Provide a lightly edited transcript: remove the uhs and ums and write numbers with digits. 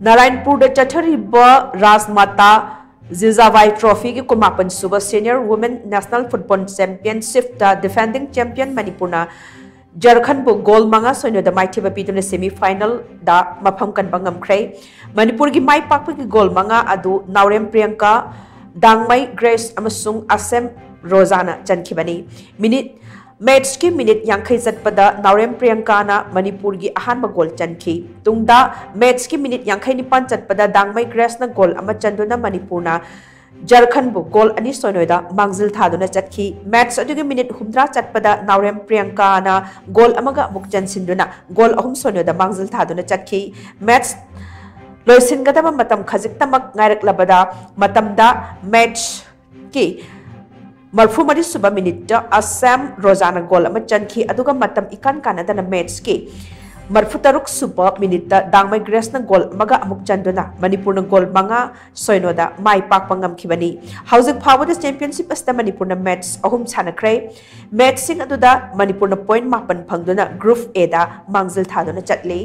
नारायणपुर चथरीब राजमाता जिजाबाई ट्रॉफी की कुमापन सुब senior women national football championship defending champion Manipur Jharkhand goal मंगा सोनोद माइथिब पीदुना सेमीफाइनल दा मफम कनबा ngamkhre मणिपुर की माई पाक की गोल मंगा अदु नावरेम प्रियंका दांगमई ग्रेस अमसुंग असम रोजाना चनखिबनी मिनिट मैच की मिनिट यांखई चटपदा नावरेम प्रियंका मणिपुर की अहानब गोल चनखी तुंगदा मैच की मिनिट यांखई निपान चटपदा दांगमई ग्रेस गोल अमा चंदुना मणिपुर झारखंड गोल अनि सोनोदा मांगजिल थादुना चटखी मैच अदुगी मिनिट हुमद्रा चटपदा नावरेम प्रियंका गोल अमगा मुक चनसिंदुना गोल अहुम सोनोदा मांगजिल थादुना चटखी मैच लोइसिनगदब मतम खजिकतमक ngairak मतमदा मैच की मरफुमरी सुब मिनिट असम रोजाना गोल अमा चनखी अदुगा मतम इकान कानदना मैच की मरफुतरुक सुब मिनिट दांगमई ग्रेस गोल अमगा अमुक चंदुना मणिपुर गोल मंगा सोइनोदा माई पाकपा ngamkhibani हौजिक फावदा चैंपियनशिप अस्ता मणिपुर मैच अहुम सानखरे मैच सिंग अदुदा मणिपुर पॉइंट 9 फंगदुना ग्रुप ए दा मांगजिल थादुना चटले।